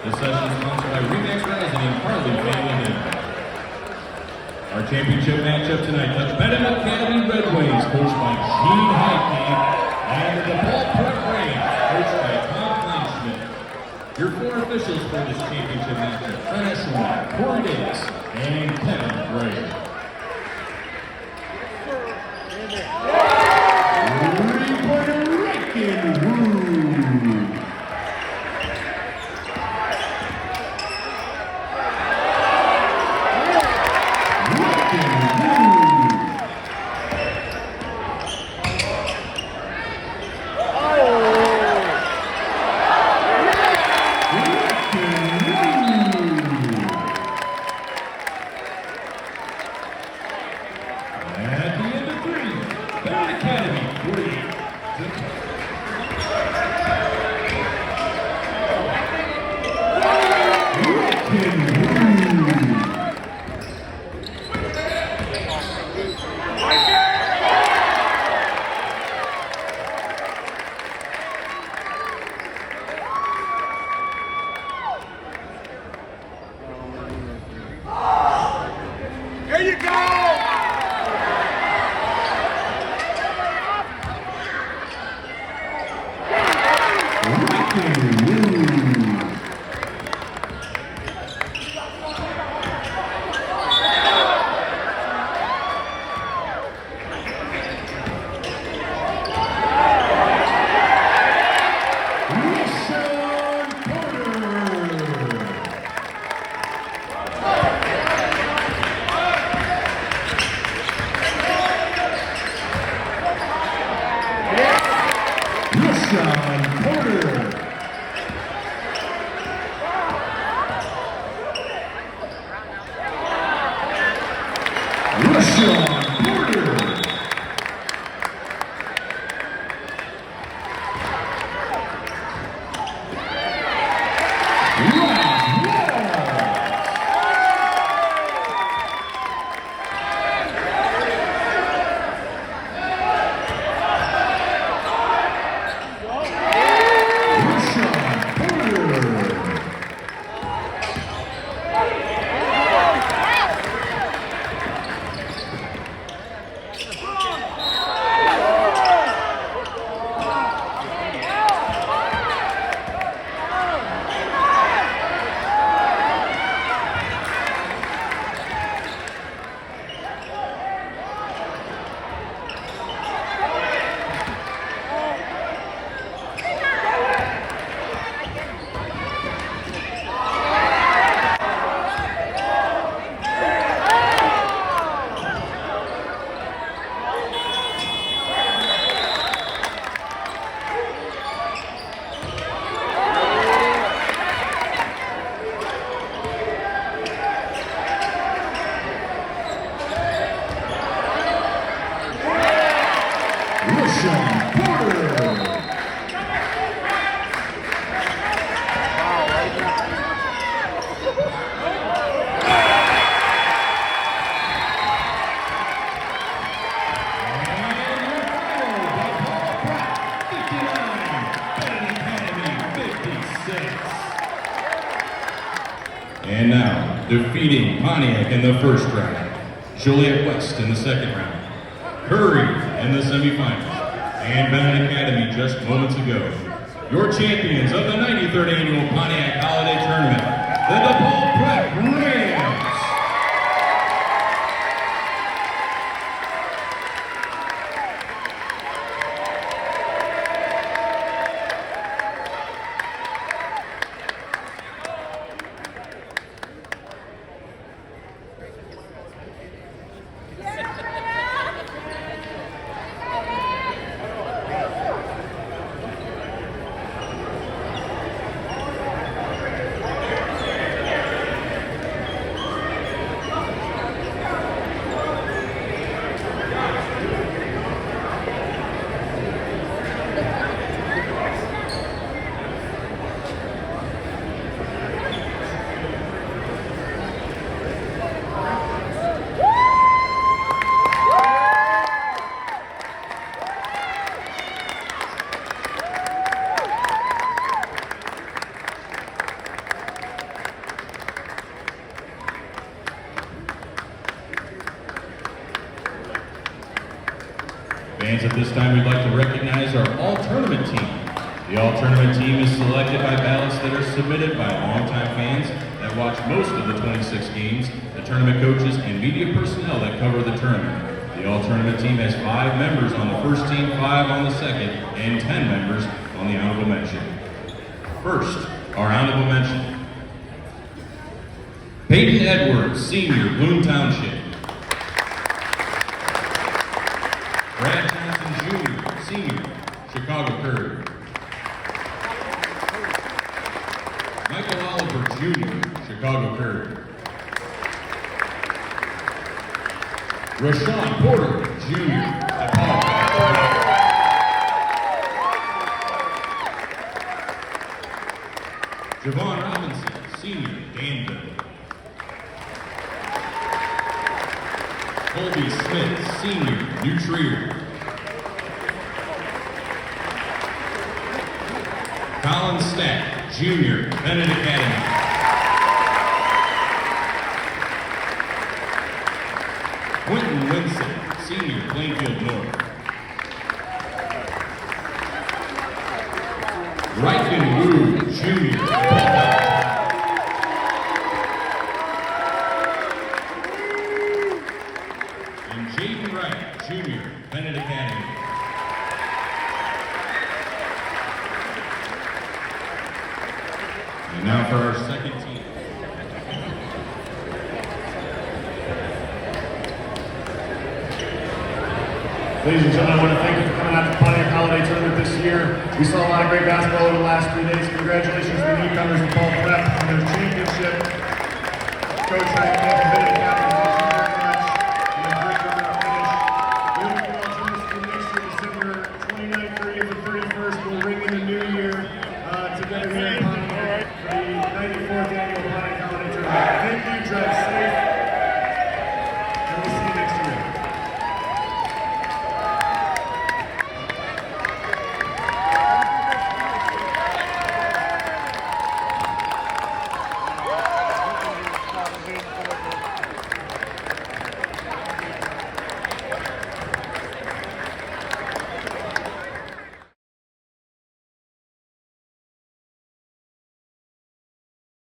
This session is sponsored by Remax Rising and Harley Family Inn. Our championship matchup tonight, the Benham Academy Red Wings, coached by Gene Heitke, and the DePaul Prep Rains, coached by Tom Kleinschmidt. Your four officials for this championship matchup, Fred Eshelman, Corey Davis, and Kevin Gray. Three-pointer Rankin Wood. There you go! And now, defeating Pontiac in the first round, Joliet West in the second round, Curry in the semifinals, and Benham Academy just moments ago. Your champions of the 93rd Annual Pontiac Holiday Tournament, the DePaul Prep Rams. at this time, we'd like to recognize our all-tournament team. The all-tournament team is selected by ballots that are submitted by longtime fans that watch most of the 26 games, the tournament coaches, and media personnel that cover the tournament. The all-tournament team has 5 members on the first team, 5 on the second, and 10 members on the honorable mention. First, our honorable mention. Peyton Edwards, Senior, Bloom Township. Brad Johnson, Jr., Senior, Chicago Curve. Michael Oliver, Jr., Chicago Curve. Rashawn Porter, Jr., DePaul. Javon Robinson, Senior, Danville. Colby Smith, Senior, New Trier. Colin Stack, Junior, Bennett Academy. Quentin Winston, Senior, Plainfield North. Ryken Wu, Junior, Baltimore. And Jaden Wright, Junior, Bennett Academy. And now for our second team. Ladies and gentlemen, I want to thank you for coming out to the Pontiac Holiday Tournament this year. We saw a lot of great basketball over the last 3 days. Congratulations to the newcomers of Paul Prep on their championship. Coach Wright, committed